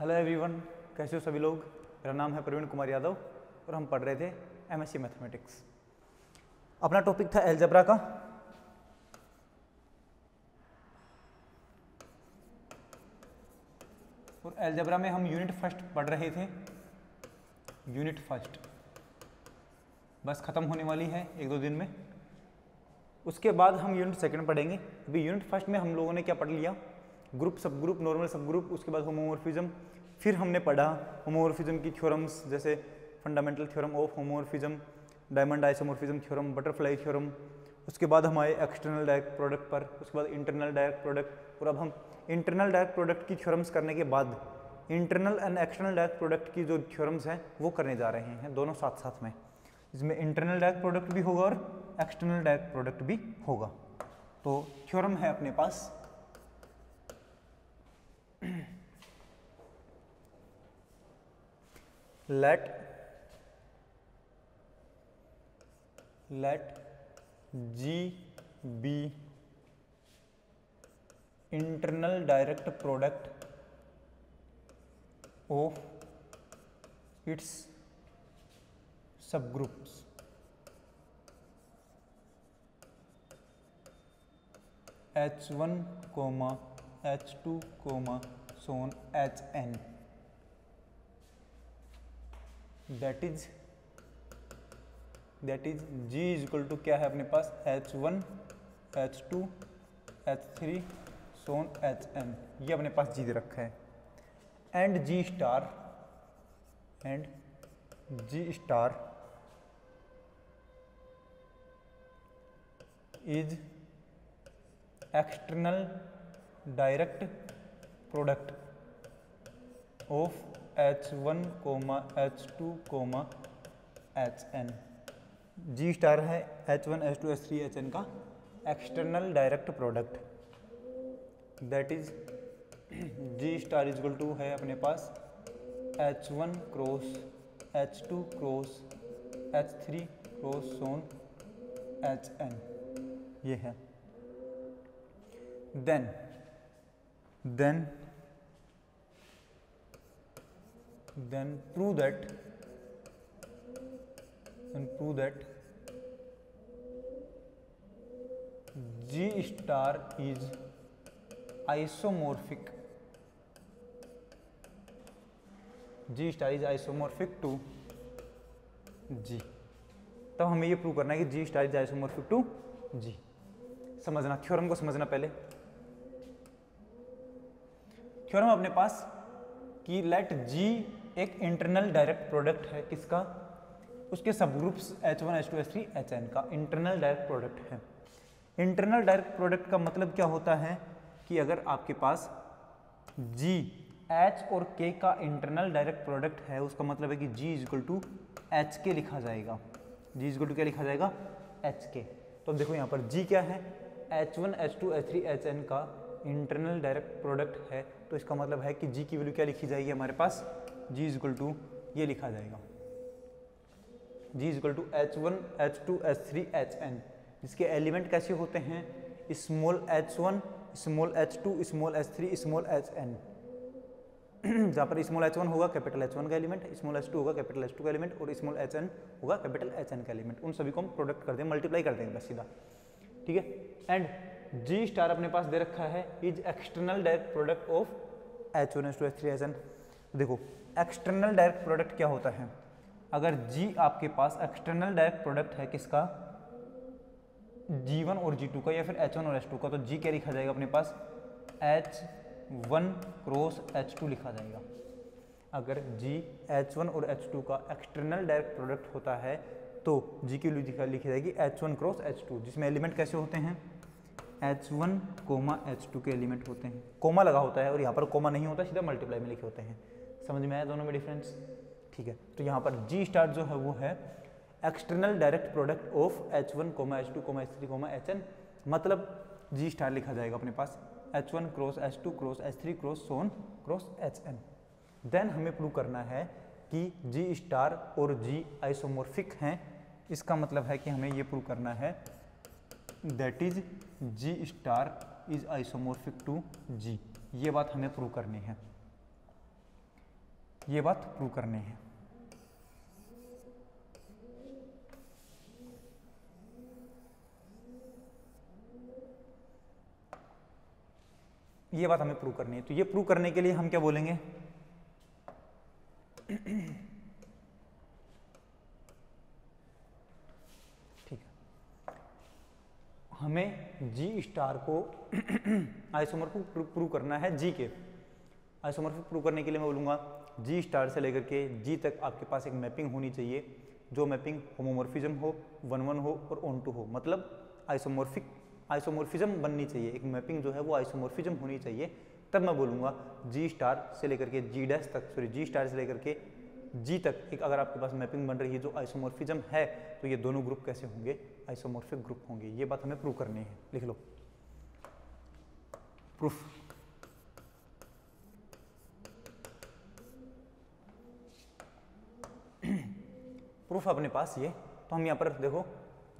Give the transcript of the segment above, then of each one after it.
Hello everyone, कैसे हो सभी लोग। मेरा नाम है प्रवीण कुमार यादव और हम पढ़ रहे थे एमएससी मैथमेटिक्स। अपना टॉपिक था अलजेब्रा का। और अलजेब्रा में हम यूनिट फर्स्ट पढ़ रहे थे। यूनिट फर्स्ट बस ख़त्म होने वाली है 1-2 दिन में। उसके बाद हम यूनिट सेकंड पढ़ेंगे। अभी यूनिट फर्स्ट में हम लोगों ने क्या पढ़ लिया, ग्रुप, सब ग्रुप, नॉर्मल सब ग्रुप, उसके बाद होमोमॉर्फिज्म। फिर हमने पढ़ा होमोमॉर्फिज्म की थ्योरम्स, जैसे fundamental theorem of homomorphism, diamond isomorphism theorem, butterfly theorem. उसके बाद हम आए एक्सटर्नल डायरेक्ट प्रोडक्ट पर, उसके बाद इंटरनल डायरेक्ट प्रोडक्ट। और अब हम इंटरनल डायरेक्ट प्रोडक्ट की थ्योरम्स करने के बाद internal and external direct product की जो थ्योरम्स हैं वो करने जा रहे हैं, दोनों साथ साथ में। इसमें इंटरनल डायरेक्ट प्रोडक्ट भी होगा और एक्सटर्नल डायरेक्ट प्रोडक्ट भी होगा। तो थ्योरम है अपने पास let G be internal direct product of its subgroups H1, H2, so on Hn। that is G is equal to क्या है अपने पास, H1, H2, H3, so on Hn। ये अपने पास G दे रखा है। And G star is external direct product of H1, H2, Hn। G star है H1, H2, H3, Hn का external direct product. That is G star is equal to है अपने पास H1 cross H2 cross H3 cross so on Hn, ये है। then prove that G star is isomorphic to G। तब हमें ये prove करना है कि G star is isomorphic to G। समझना, थ्योरम को समझना पहले। थ्योरम अपने पास कि लेट G एक इंटरनल डायरेक्ट प्रोडक्ट है किसका, उसके subgroups H1, H2, H3, Hn का इंटरनल डायरेक्ट प्रोडक्ट है। इंटरनल डायरेक्ट प्रोडक्ट का मतलब क्या होता है कि अगर आपके पास G H और K का इंटरनल डायरेक्ट प्रोडक्ट है, उसका मतलब है कि G is equal to HK लिखा जाएगा। G इज इक्वल टू क्या लिखा जाएगा, HK। तो अब देखो यहाँ पर G क्या है, H1, H2, H3, Hn का इंटरनल डायरेक्ट प्रोडक्ट है। तो इसका मतलब है कि G की वैल्यू क्या लिखी जाएगी हमारे पास, G इज इक्वल टू ये लिखा जाएगा, G is equal to H1, H2, H3, Hn, जिसके एलिमेंट कैसे होते हैं, small h1, small h2, small h3, small hn। जहाँ पर स्मॉल h1 होगा कैपिटल H1 का एलिमेंट, स्मॉल h2 होगा कैपिटल H2 का एलिमेंट और स्मॉल hn होगा कैपिटल Hn का एलिमेंट। उन सभी को हम प्रोडक्ट कर देंगे, मल्टीप्लाई कर देंगे बस सीधा, ठीक है। एंड G स्टार अपने पास दे रखा है is external direct product of H1, H2, H3, Hn। देखो एक्सटर्नल डायरेक्ट प्रोडक्ट क्या होता है, अगर G आपके पास एक्सटर्नल डायरेक्ट प्रोडक्ट है किसका, G1 और G2 का या फिर H1 और H2 का, तो G क्या लिखा जाएगा अपने पास, H1 क्रॉस H2 लिखा जाएगा। अगर G H1 और H2 का एक्सटर्नल डायरेक्ट प्रोडक्ट होता है तो G की वैल्यू लिखी जाएगी H1 क्रॉस H2, जिसमें एलिमेंट कैसे होते हैं, H1, H2 के एलिमेंट होते हैं। कोमा लगा होता है और यहाँ पर कोमा नहीं होता, सीधा मल्टीप्लाई में लिखे होते हैं। समझ में आया दोनों में डिफरेंस, ठीक है। तो यहाँ पर G स्टार जो है वो है external direct product of H1, H2, H3, Hn। मतलब G स्टार लिखा जाएगा अपने पास H1 cross H2 cross H3 cross so on cross Hn। Then हमें प्रूव करना है कि G स्टार और G आइसोमॉर्फिक हैं। इसका मतलब है कि हमें ये प्रूव करना है that is G star is isomorphic to G। ये बात हमें प्रूव करनी है। ये बात प्रूव करनी है। ये बात हमें प्रूव करनी है। तो ये प्रूव करने के लिए हम क्या बोलेंगे, ठीक है, हमें जी स्टार को आइसोमॉर्फिक प्रूव करना है। जी के आइसोमॉर्फिक प्रूव करने के लिए मैं बोलूँगा जी स्टार से लेकर के जी तक आपके पास एक मैपिंग होनी चाहिए, जो मैपिंग होमोमॉर्फिज्म हो, 1-1 हो और ऑन-टू हो, मतलब आइसोमॉर्फिज्म बननी चाहिए। एक मैपिंग जो है वो आइसोमॉर्फिज्म होनी चाहिए, तब मैं बोलूँगा जी स्टार से लेकर के जी डैश तक, सॉरी जी स्टार से लेकर के जी तक एक अगर आपके पास मैपिंग बन रही है जो आइसोमॉर्फिज्म है, तो ये दोनों ग्रुप कैसे होंगे, आइसोमॉर्फिक ग्रुप होंगे। ये बात हमें प्रूव करनी है, लिख लो प्रूफ। प्रूफ अपने पास ये, तो हम यहाँ पर देखो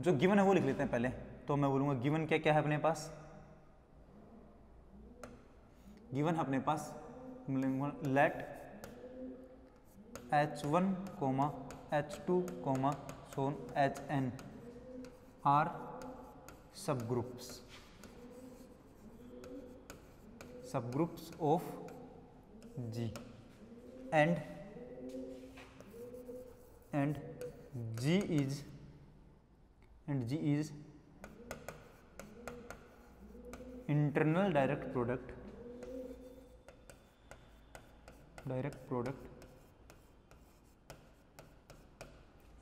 जो गिवन है वो लिख लेते हैं पहले। तो मैं बोलूँगा गिवन क्या क्या है अपने पास, गिवन है अपने पास let H1, H2, so on Hn are subgroups of G and G is internal direct product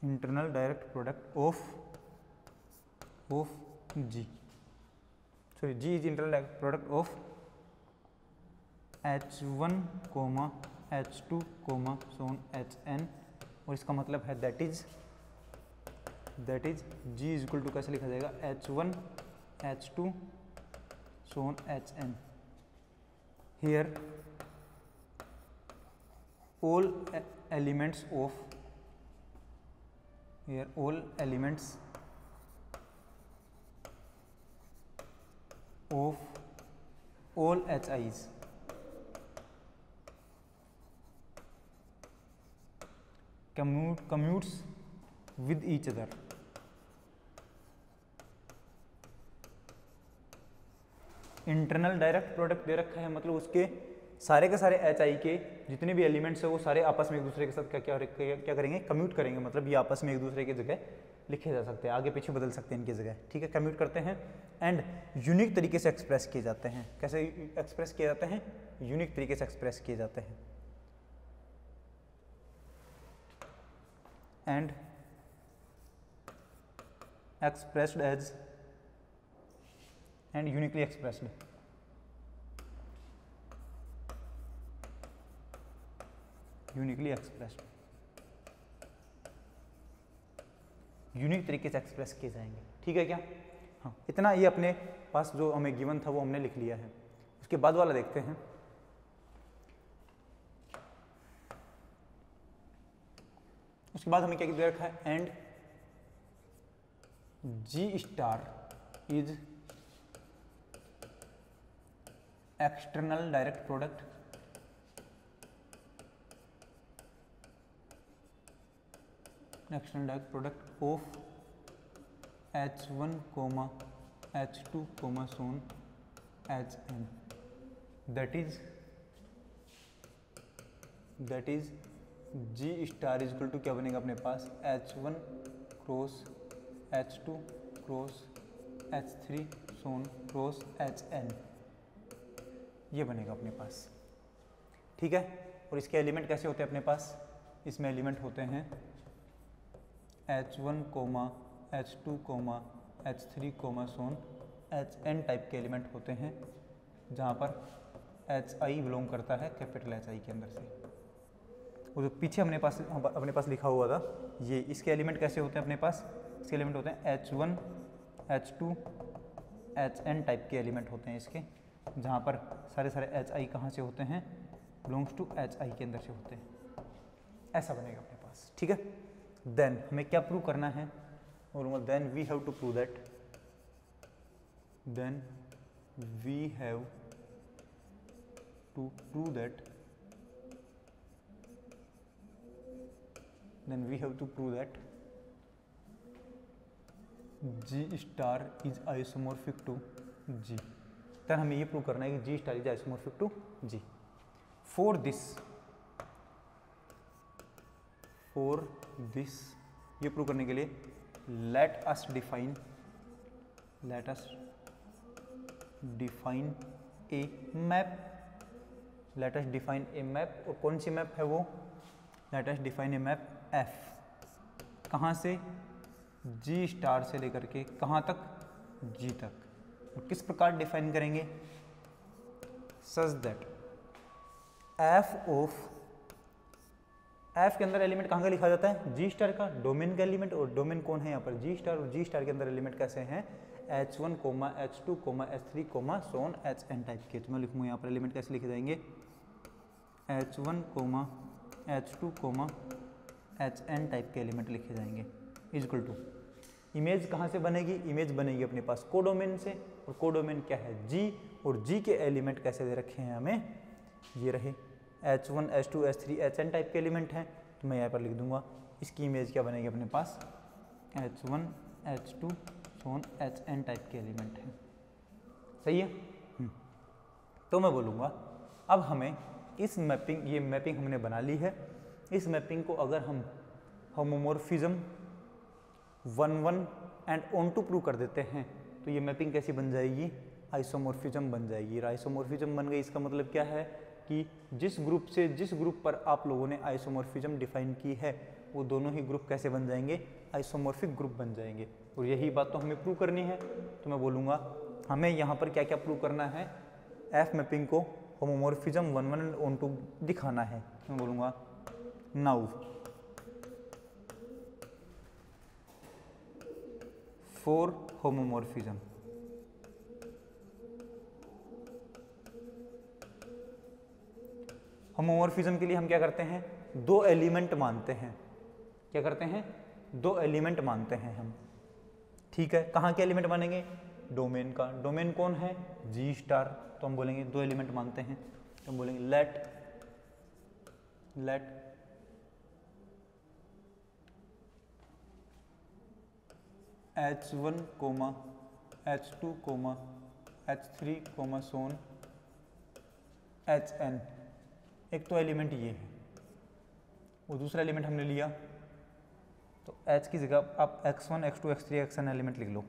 internal direct product of G. Sorry, G is internal direct product of H1, H2, so on Hn, और इसका मतलब है that is G is equal to कैसे लिखा जाएगा, H1, H2, so on Hn. Here all elements of all HIs commutes with each other. Internal direct product दे रखा है, मतलब उसके सारे के सारे HI के जितने भी एलिमेंट्स है वो सारे आपस में एक दूसरे के साथ क्या करेंगे, कम्यूट करेंगे, मतलब ये आपस में एक दूसरे की जगह लिखे जा सकते हैं, आगे पीछे बदल सकते हैं इनकी जगह, ठीक है, कम्यूट करते हैं एंड यूनिक तरीके से एक्सप्रेस किए जाते हैं। कैसे एक्सप्रेस किए जाते हैं, यूनिक तरीके से एक्सप्रेस किए जाते हैं and expressed as and uniquely expressed. Unique तरीके से एक्सप्रेस किए जाएंगे, ठीक है क्या। हाँ, इतना ये अपने पास जो हमें गिवन था वो हमने लिख लिया है। उसके बाद वाला देखते हैं, उसके बाद हमें क्या दे रखा है, and G star is external direct product of H1, H2, so on Hn. that is G star is equal to क्या बनेगा अपने पास, H1 cross H2 cross H3, so on cross Hn, ये बनेगा अपने पास, ठीक है। और इसके एलिमेंट कैसे होते हैं अपने पास, इसमें एलिमेंट होते हैं H1, H2, H3, so on Hn type के एलिमेंट होते हैं, जहाँ पर HI बिलोंग करता है कैपिटल HI के अंदर से। वो जो पीछे अपने पास लिखा हुआ था, ये इसके एलिमेंट कैसे होते हैं अपने पास, इसके एलिमेंट होते हैं H1, H2, Hn टाइप के एलिमेंट होते हैं इसके, जहाँ पर सारे HI कहाँ से होते हैं, बिलोंग्स टू HI के अंदर से होते हैं, ऐसा बनेगा अपने पास, ठीक है। देन हमें क्या प्रूव करना है, बोलूँगा then we have to prove that, then we have to prove that G star is isomorphic to G. then हमें ये प्रूव करना है कि G star is isomorphic to G. For this ये प्रूव करने के लिए let us define a map. Let us define a map. और कौन सी मैप है वो? Let us define a map F. कहाँ से? G स्टार से लेकर के कहाँ तक? G तक. और किस प्रकार डिफाइन करेंगे? Such that F के अंदर एलिमेंट कहाँ का लिखा जाता है? G स्टार का, डोमेन का एलिमेंट. और डोमेन कौन है यहाँ पर? G star. और G स्टार के अंदर एलिमेंट कैसे हैं? H1, H2, H3, so on Hn type के. तो मैं लिखूँगा यहाँ पर एलिमेंट कैसे लिखे जाएंगे? H1, H2, Hn टाइप के एलिमेंट लिखे जाएंगे. इक्वल टू इमेज कहाँ से बनेगी? इमेज बनेगी अपने पास कोडोमेन से. और कोडोमेन क्या है? G. और G के एलिमेंट कैसे दे रखे हैं हमें? ये रहे H1, H2, H3, Hn type के एलिमेंट हैं. तो मैं यहाँ पर लिख दूंगा इसकी इमेज क्या बनेगी अपने पास? H1, H2, Hn टाइप के एलिमेंट हैं. सही है. तो मैं बोलूँगा अब हमें इस मैपिंग, ये मैपिंग हमने बना ली है. इस मैपिंग को अगर हम होमोमॉर्फिज्म 1 एंड ऑन2 प्रूव कर देते हैं तो ये मैपिंग कैसी बन जाएगी? आइसोमॉर्फिज्म बन जाएगी. आइसोमॉर्फिज्म बन गई. इसका मतलब क्या है कि जिस ग्रुप से जिस ग्रुप पर आप लोगों ने आइसोमॉर्फिज्म डिफाइन की है वो दोनों ही ग्रुप कैसे बन जाएंगे? आइसोमॉर्फिक ग्रुप बन जाएंगे. और यही बात तो हमें प्रूव करनी है. तो मैं बोलूँगा हमें यहाँ पर क्या क्या प्रूव करना है? एफ मैपिंग को होमोमॉर्फिज्म 1 एंड ऑन2 दिखाना है. मैं बोलूँगा नाउ फॉर होमोमॉर्फिज्म होमोमॉर्फिज्म के लिए हम क्या करते हैं? 2 एलिमेंट मानते हैं. क्या करते हैं? 2 एलिमेंट मानते हैं हम. ठीक है. कहाँ के एलिमेंट मानेंगे? डोमेन का. डोमेन कौन है? G star. तो हम बोलेंगे 2 एलिमेंट मानते हैं. तो हम बोलेंगे late H1, H2, H3, so on Hn. एक तो एलिमेंट ये है और दूसरा एलिमेंट हमने लिया तो H की जगह आप x1, x2, x3, xn element लिख लो.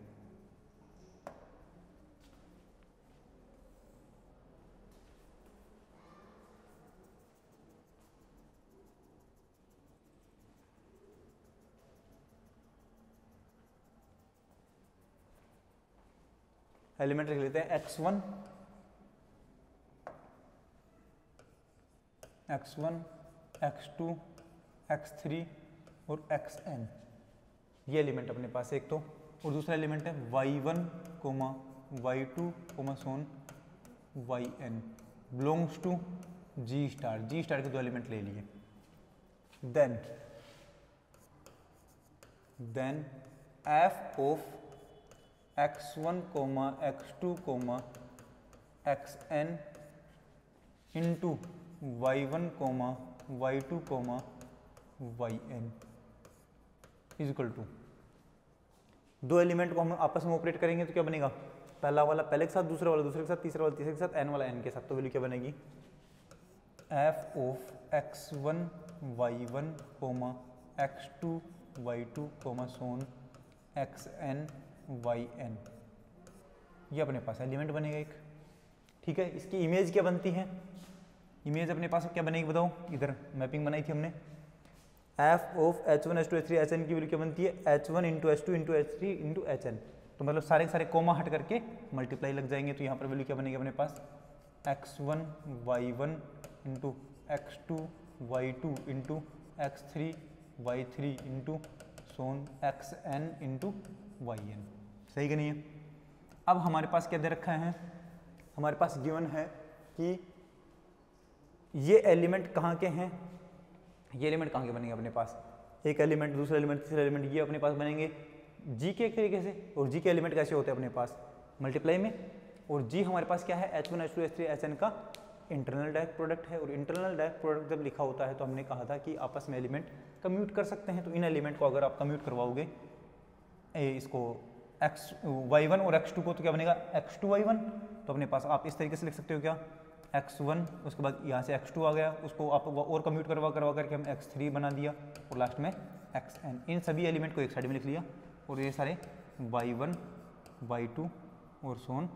एलिमेंट लिख लेते हैं x1, x2, x3 और xn. ये एलिमेंट अपने पास एक तो. और दूसरा एलिमेंट है y1, y2, so on yn belongs to G star. G star के 2 एलिमेंट ले लिए. Then f of x1, x2, xn into y1, y2, yn is equal to 2 element को हम आपस में ऑपरेट करेंगे तो क्या बनेगा? पहला वाला पहले के साथ, दूसरा वाला दूसरे के साथ, तीसरा वाला तीसरे के साथ, n वाला n के साथ. तो वैल्यू क्या बनेगी? f of x1, y1, x2, y2, so on xn, yn. ये अपने पास एलिमेंट बनेगा एक. ठीक है. इसकी इमेज क्या बनती है? इमेज अपने पास क्या बनेगी बताओ? इधर मैपिंग बनाई थी हमने. f of h1, h2, h3, hn की वैल्यू क्या बनती है? h1 into h2 into h3 into hn. तो मतलब सारे के सारे कोमा हट करके मल्टीप्लाई लग जाएंगे. तो यहाँ पर वैल्यू क्या बनेगी अपने पास? x1, y1 into x2, y2 into x3, y3 into so on xn into yn. सही कि नहीं है? अब हमारे पास क्या दे रखा है? हमारे पास गिवन है कि ये एलिमेंट कहाँ के हैं? ये एलिमेंट कहाँ के बनेंगे अपने पास? एक एलिमेंट, दूसरा एलिमेंट, तीसरा एलिमेंट, ये अपने पास बनेंगे G के तरीके से. और G के एलिमेंट कैसे होते हैं अपने पास? मल्टीप्लाई में. और G हमारे पास क्या है? H1, H2, H3, Hn का इंटरनल डायरेक्ट प्रोडक्ट है, और इंटरनल डायरेक्ट प्रोडक्ट जब लिखा होता है तो हमने कहा था कि आपस में एलिमेंट कम्यूट कर सकते हैं। तो इन एलिमेंट को अगर आप कम्यूट करवाओगे इसको y1 और x2 को, तो क्या बनेगा x2y1। तो अपने पास आप इस तरीके से लिख सकते हो क्या x1, उसके बाद यहाँ से x2 आ गया, उसको आप और कम्यूट करवा करके हम x3 बना दिया, और लास्ट में xn। इन सभी एलिमेंट को एक साइड में लिख लिया, और ये सारे y1 y2 और सोन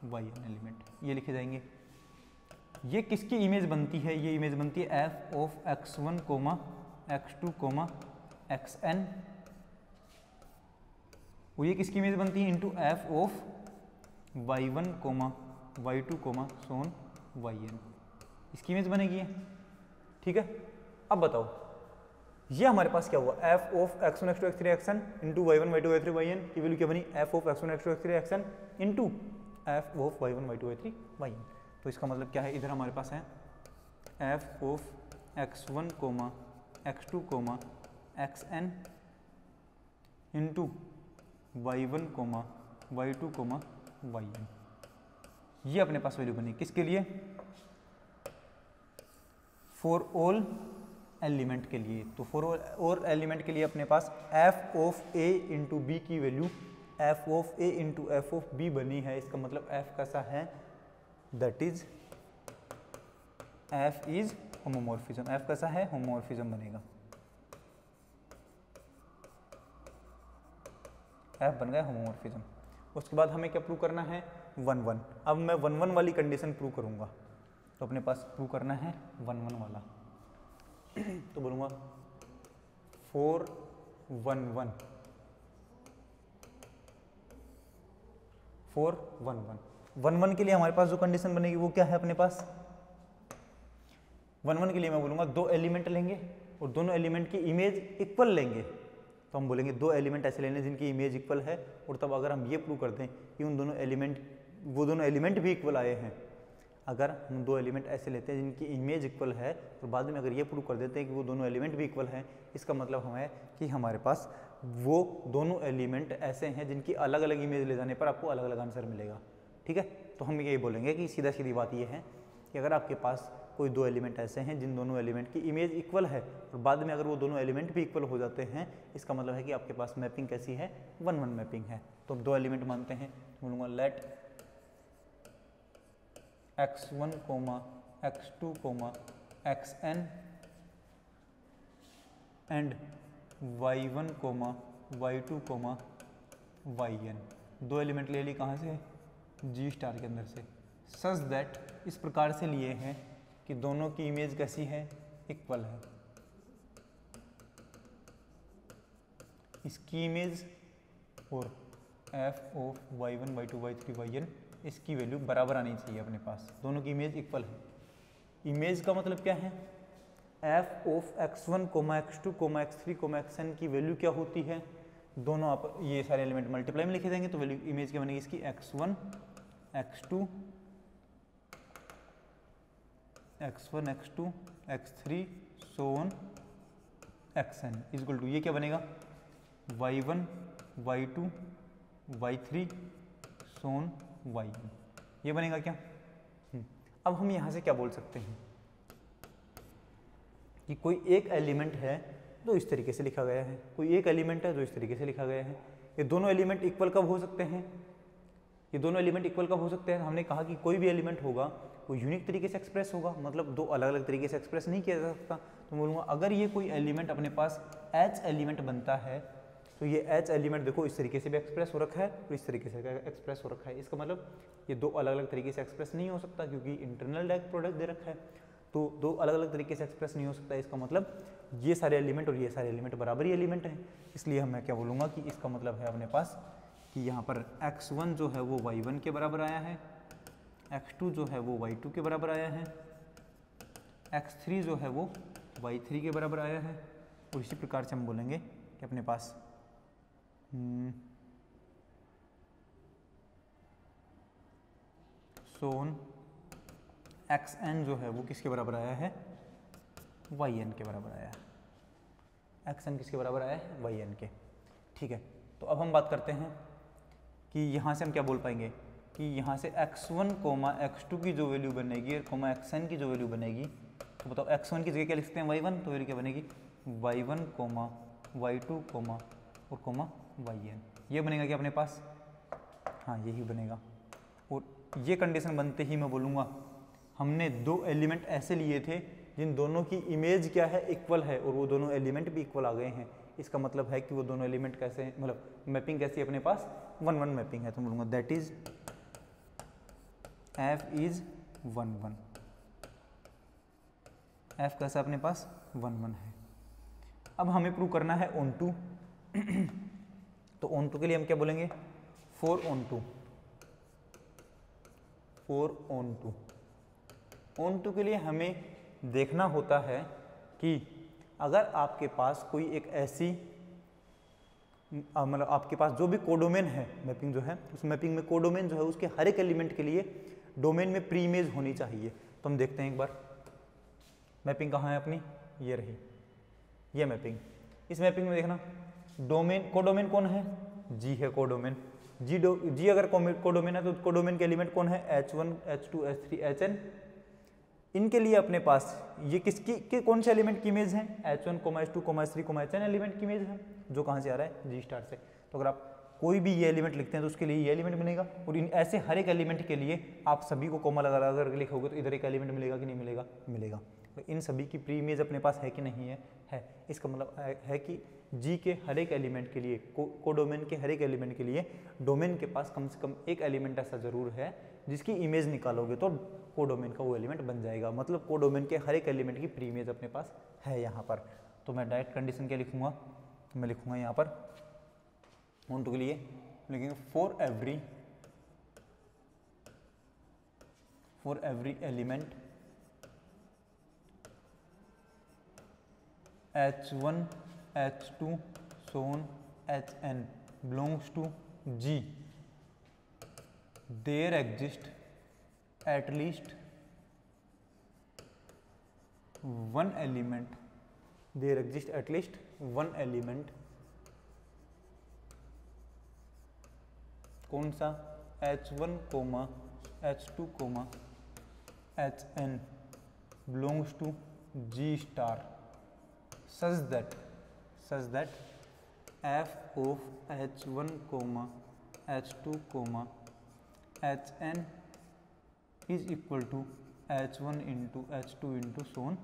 yn एलिमेंट ये लिखे जाएंगे। ये किसकी इमेज बनती है? ये इमेज बनती है f of x1, x2, xn। वो ये किसकी इमेज बनती है? Into f of y1, y2, so on yn। इसकी इमेज बनेगी ये, ठीक है। अब बताओ ये हमारे पास क्या हुआ? f of x1, x2, x3, xn into y1, y2, y3, yn की वैल्यू क्या बनी? f of x1, x2, x3, xn into f of y1, y2, y3, yn। तो इसका मतलब क्या है? इधर हमारे पास है f of x1, x2, xn into y1, y2, yn। ये अपने पास वैल्यू बनी किसके लिए? फॉर ऑल एलिमेंट के लिए। तो फॉर ऑल एलिमेंट के लिए अपने पास f of a into b की value f of a into f of b बनी है। इसका मतलब f कैसा है? That is f is homomorphism. f कैसा है? होमोमॉर्फिज्म बनेगा। f बन गया होमोमॉर्फिज्म। उसके बाद हमें क्या प्रूव करना है? 1 1। अब मैं 1 1 वाली कंडीशन प्रूव करूंगा। तो अपने पास प्रूव करना है 1 1 वाला। तो बोलूंगा 4 1 1 4 1 1 1 1 के लिए हमारे पास जो कंडीशन बनेगी वो क्या है? अपने पास 1 1 के लिए मैं बोलूंगा दो एलिमेंट लेंगे और दोनों एलिमेंट की इमेज इक्वल लेंगे। तो हम बोलेंगे दो एलिमेंट ऐसे लेने जिनकी इमेज इक्वल है, और तब अगर हम ये प्रूव कर दें कि उन दोनों एलिमेंट भी इक्वल आए हैं, अगर हम दो एलिमेंट ऐसे लेते हैं जिनकी इमेज इक्वल है, और बाद में अगर ये प्रूव कर देते हैं कि वो दोनों एलिमेंट भी इक्वल हैं, इसका मतलब है कि हमारे पास वो दोनों एलिमेंट ऐसे हैं जिनकी अलग अलग इमेज ले जाने पर आपको अलग अलग आंसर मिलेगा, ठीक है। तो हम यही बोलेंगे कि सीधा सीधी बात ये है कि अगर आपके पास कोई दो एलिमेंट ऐसे हैं जिन दोनों एलिमेंट की इमेज इक्वल है, और बाद में अगर वो दोनों एलिमेंट भी इक्वल हो जाते हैं, इसका मतलब है कि आपके पास मैपिंग कैसी है? 1 1 मैपिंग है। तो दो एलिमेंट मानते हैं, बोलूँगा let x1, x2, xn and y1, y2, yn। दो एलिमेंट ले ली कहाँ से? G स्टार के अंदर से। सच दैट इस प्रकार से लिए हैं कि दोनों की इमेज कैसी है? इक्वल है। इसकी इमेज और f of y1, y2, y3, yn इसकी वैल्यू बराबर आनी चाहिए अपने पास। दोनों की इमेज इक्वल है। इमेज का मतलब क्या है? f of x1, x2, x3, xn की वैल्यू क्या होती है? दोनों आप ये सारे एलिमेंट मल्टीप्लाई में लिखे जाएंगे तो वैल्यू इमेज क्या बनेगी इसकी? x1, x2, x3 so on xn equal to ये क्या बनेगा? y1, y2, y3 so on yn। ये बनेगा क्या? अब हम यहाँ से क्या बोल सकते हैं कि कोई एक एलिमेंट है जो इस तरीके से लिखा गया है, कोई एक एलिमेंट है जो इस तरीके से लिखा गया है। ये दोनों एलिमेंट इक्वल कब हो सकते हैं? ये दोनों एलिमेंट इक्वल कब हो सकते हैं? हमने कहा कि कोई भी एलिमेंट होगा वो यूनिक तरीके से एक्सप्रेस होगा, मतलब दो अलग अलग तरीके से एक्सप्रेस नहीं किया जा सकता। तो बोलूँगा अगर ये कोई एलिमेंट अपने पास H एलिमेंट बनता है तो ये H एलिमेंट देखो इस तरीके से भी एक्सप्रेस हो रखा है और इस तरीके से एक्सप्रेस हो रखा है। इसका मतलब ये दो अलग अलग तरीके से एक्सप्रेस नहीं हो सकता क्योंकि इंटरनल डायरेक्ट प्रोडक्ट दे रखा है, तो दो अलग अलग तरीके से एक्सप्रेस नहीं हो सकता। इसका मतलब ये सारे एलिमेंट और ये सारे एलिमेंट बराबर ही एलिमेंट हैं। इसलिए मैं क्या बोलूँगा कि इसका मतलब है अपने पास कि यहाँ पर x1 जो है वो y1 के बराबर आया है, x2 जो है वो y2 के बराबर आया है, x3 जो है वो y3 के बराबर आया है। और इसी प्रकार से हम बोलेंगे कि अपने पास सोन xn जो है वो किसके बराबर आया है? yn के बराबर आया है। xn किसके बराबर आया है? yn के। ठीक है, तो अब हम बात करते हैं कि यहाँ से हम क्या बोल पाएंगे कि यहाँ से x1 x2 की जो वैल्यू बनेगी और xn की जो वैल्यू बनेगी, तो बताओ x1 की जगह क्या लिख सकते हैं y1, तो वैल्यू क्या बनेगी y1, y2, और yn। ये बनेगा क्या अपने पास, हाँ यही बनेगा। और ये कंडीशन बनते ही मैं बोलूँगा हमने दो एलिमेंट ऐसे लिए थे जिन दोनों की इमेज क्या है, इक्वल है, और वो दोनों एलिमेंट भी इक्वल आ गए हैं। इसका मतलब है कि वो दोनों एलिमेंट कैसे हैं, मतलब मैपिंग कैसी है अपने पास, 1-1 मैपिंग है। तो मैं बोलूँगा that is f is 1-1। f कैसा अपने पास 1-1 है। अब हमें प्रूव करना है ऑन टू तो ऑन टू के लिए हम क्या बोलेंगे, 4 on 2। 4 on 2 ऑन टू के लिए हमें देखना होता है कि अगर आपके पास कोई एक ऐसी मतलब आपके पास जो भी कोडोमेन है मैपिंग जो है, उस मैपिंग में कोडोमेन जो है उसके हर एक एलिमेंट के लिए डोमेन में प्री इमेज होनी चाहिए। तो हम देखते हैं एक बार मैपिंग कहाँ है अपनी, ये रही ये मैपिंग। इस मैपिंग में देखना डोमेन कोडोमेन कौन है, जी है कोडोमेन। जी अगर कोडोमेन है तो कोडोमेन के एलिमेंट कौन है, H1, H2, H3, Hn। इनके लिए अपने पास ये किसकी कौन से एलिमेंट की इमेज है, H1, H2, H3, Hn element की इमेज है, जो कहाँ से आ रहा है, जी स्टार से। तो अगर आप कोई भी ये एलिमेंट लिखते हैं तो उसके लिए ये एलिमेंट बनेगा, और इन ऐसे हर एक एलिमेंट के लिए आप सभी को कोमा लगा कर लिखोगे तो इधर एक एलिमेंट मिलेगा कि नहीं मिलेगा, मिलेगा। तो इन सभी की प्री इमेज अपने पास है कि नहीं है, है। इसका मतलब है कि जी के हर एक एलिमेंट के लिए कोडोमेन के हर एक एलिमेंट के लिए डोमेन के पास कम से कम एक एलिमेंट ऐसा जरूर है जिसकी इमेज निकालोगे तो कोडोमेन का वो एलिमेंट बन जाएगा। मतलब कोडोमेन के हर एक एलिमेंट की प्री इमेज अपने पास है यहाँ पर। तो मैं डायरेक्ट कंडीशन क्या लिखूंगा, मैं लिखूंगा यहाँ पर ऑन टू के लिए लिखेंगे for every element H1, H2, so on Hn belongs to G, there exists at least one element, कौन सा, H1, H2, Hn belongs to G star such that f of H1, H2, Hn is equal to H1 into H2 into so on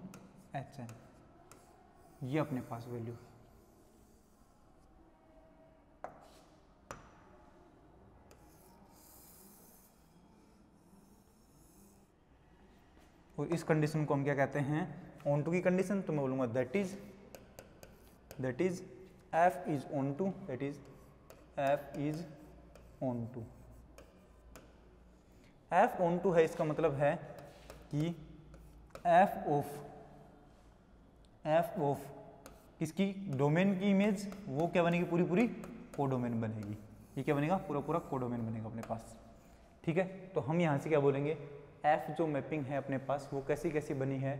Hn। ये अपने पास value. और इस condition को हम क्या कहते हैं, ऑन टू की कंडीशन। तो मैं बोलूँगा that is f is onto, that is f is onto. f onto है, इसका मतलब है कि f ऑफ किसकी, डोमेन की इमेज, वो क्या बनेगी, पूरी कोडोमेन बनेगी। ये क्या बनेगा, पूरा कोडोमेन बनेगा अपने पास। ठीक है, तो हम यहाँ से क्या बोलेंगे, f जो मैपिंग है अपने पास वो कैसी बनी है,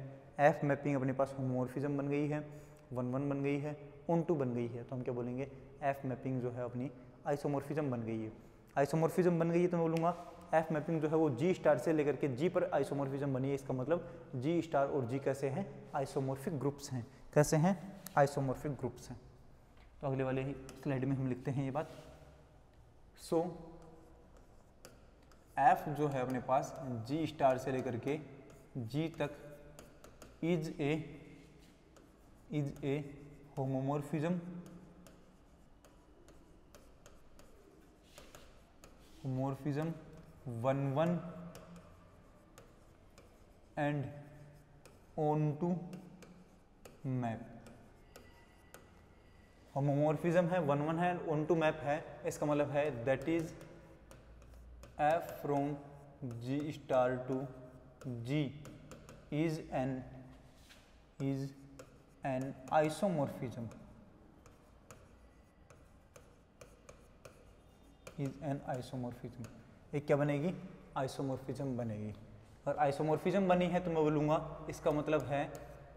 f मैपिंग अपने पास होमोमॉर्फिज्म बन गई है, 1-1 बन गई है, ऑन टू बन गई है। तो हम क्या बोलेंगे, f मैपिंग जो है अपनी आइसोमॉर्फिज्म बन गई है। आइसोमॉर्फिज्म बन गई है तो मैं बोलूँगा f मैपिंग जो है वो g स्टार से लेकर के g पर आइसोमॉर्फिज्म बनी है। इसका मतलब g स्टार और g कैसे हैं, आइसोमॉर्फिक ग्रुप्स हैं। कैसे हैं, आइसोमॉर्फिक ग्रुप्स हैं। तो अगले वाले ही स्लाइड में हम लिखते हैं ये बात। सो f जो है अपने पास g स्टार से लेकर के g तक is a homomorphism homomorphism 1-1 and onto map. Homomorphism है, 1-1 है, ऑन टू मैप है। इसका मतलब है that is f from G star to G is an isomorphism, एक क्या बनेगी, आइसोमॉर्फिज्म बनेगी। और आइसोमॉर्फिज्म बनी है तो मैं बोलूँगा इसका मतलब है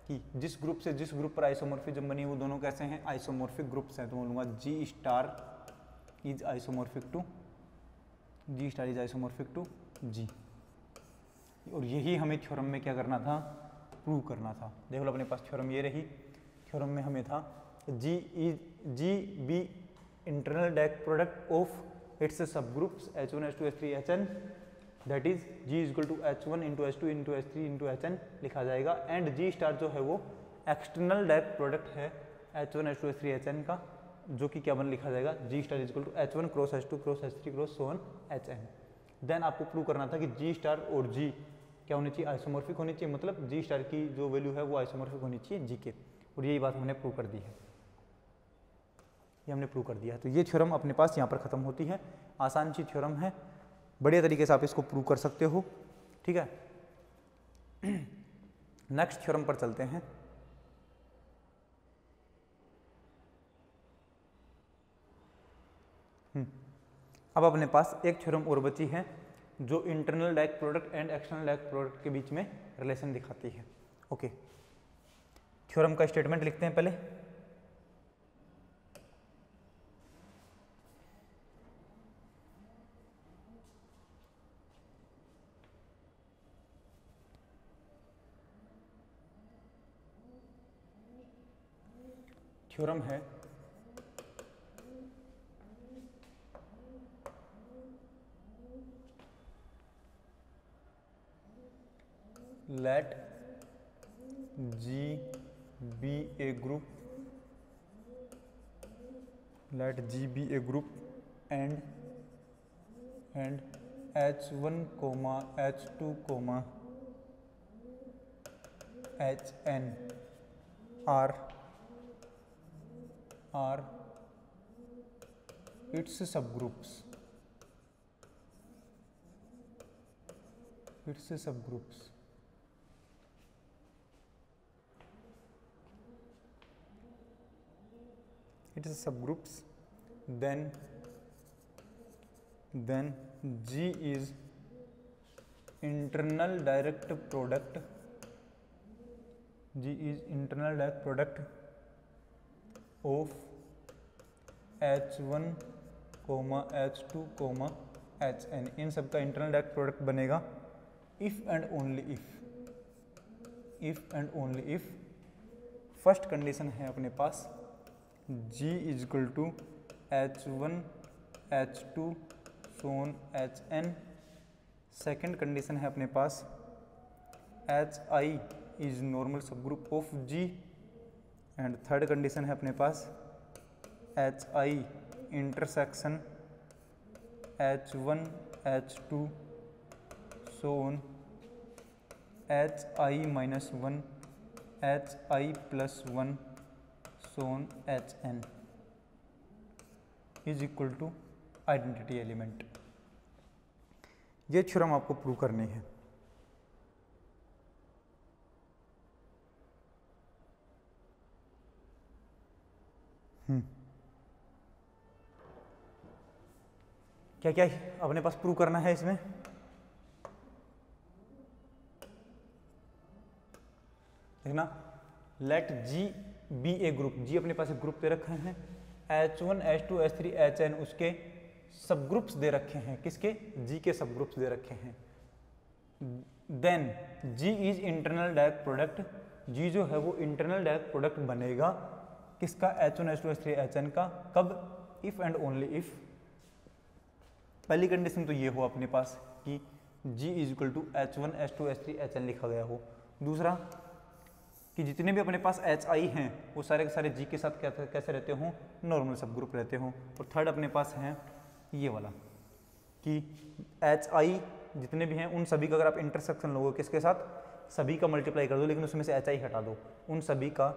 कि जिस ग्रुप से जिस ग्रुप पर आइसोमॉर्फिज्म बनी वो दोनों कैसे हैं, आइसोमॉर्फिक ग्रुप्स हैं। तो बोलूँगा G star is isomorphic to G star is isomorphic to G. और यही हमें थ्योरम में क्या करना था, प्रूव करना था। देखो अपने पास थ्योरम ये रही, थ्योरम में हमें था G be internal direct product of its subgroups H1 H2 H3 Hn, that is G equal to H1 into H2 into H3 into Hn लिखा जाएगा। एंड जी स्टार जो है वो एक्सटर्नल डायरेक्ट प्रोडक्ट है H1 H2 H3 Hn का, जो कि क्या बन लिखा जाएगा G star equal to H1 cross H2 cross H3 cross so on Hn। Then आपको प्रूव करना था कि जी स्टार और जी क्या होनी चाहिए, आइसोमॉर्फिक होनी चाहिए, मतलब जी स्टार की जो वैल्यू है वो आइसोमॉर्फिक होनी चाहिए जी के। और यही बात हमने प्रूव कर दी है, ये हमने प्रूव कर दिया है। तो ये थ्योरम अपने पास यहाँ पर खत्म होती है। आसान सी थ्योरम है, बढ़िया तरीके से आप इसको प्रूव कर सकते हो, ठीक है। नेक्स्ट थ्योरम पर चलते हैं। अब अपने पास एक थ्योरम और बची है जो internal direct product and external direct product के बीच में रिलेशन दिखाती है। ओके, थ्योरम का स्टेटमेंट लिखते हैं पहले। थ्योरम है let G be a group, let G be a group and H1, H2, Hn are its subgroups, then G is internal direct product, of H1, H2, Hn। इन सब का internal direct product बनेगा if and only if first condition है अपने पास G is equal to H1, H2 so on Hn। Second condition है अपने पास Hi is normal subgroup of G। And third condition है अपने पास Hi intersection H1, H2 so on Hi minus 1, Hi plus 1 so on Hn is equal to identity element. ये theorem आपको prove करनी है। क्या क्या अपने पास प्रूव करना है इसमें, देखना। लेट जी बी ए ग्रुप, जी अपने पास एक ग्रुप दे रखे हैं, H1, H2, H3, Hn उसके सब ग्रुप्स दे रखे हैं, किसके, जी के सब ग्रुप्स दे रखे हैं। Then G is internal direct product, G जो है वो इंटरनल डायरेक्ट प्रोडक्ट बनेगा किसका, H1, H2, H3, Hn का। कब, इफ एंड ओनली इफ। पहली कंडीशन तो ये हो अपने पास कि G is equal to H1, H2, H3, Hn लिखा गया हो। दूसरा कि जितने भी अपने पास Hi हैं वो सारे के सारे G के साथ कैसे रहते हों, नॉर्मल सब ग्रुप रहते हों। और थर्ड अपने पास है ये वाला कि Hi जितने भी हैं उन सभी का अगर आप इंटरसेक्शन लोगे किसके साथ, सभी का मल्टीप्लाई कर दो, लेकिन उसमें से Hi हटा दो, उन सभी का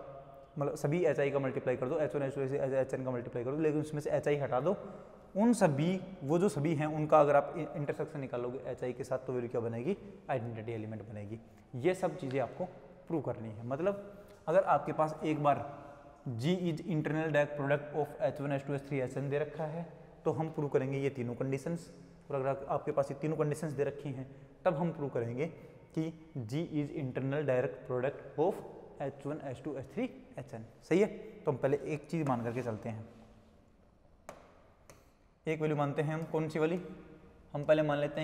मतलब सभी Hi का मल्टीप्लाई कर दो, H1, H2, Hn का मल्टीप्लाई कर दो, लेकिन उसमें से Hi हटा दो, उन सभी वो जो सभी हैं उनका अगर आप इंटरसेक्शन निकालोगे Hi के साथ तो वैल्यू क्या बनेगी, आइडेंटिटी एलिमेंट बनेगी। ये सब चीज़ें आपको प्रूव करनी है। मतलब अगर आपके पास एक बार G is internal direct product of H1, H2, H3, Hn दे रखा है तो हम प्रूव करेंगे ये तीनों कंडीशंस। और अगर आपके पास ये तीनों कंडीशंस दे रखी हैं तब हम प्रूव करेंगे कि G is internal direct product of H1, H2, H3, Hn। सही है, तो हम पहले एक चीज़ मान करके चलते हैं। एक वैल्यू मानते हैं हम, कौन सी वाली, हम पहले मान लेते हैं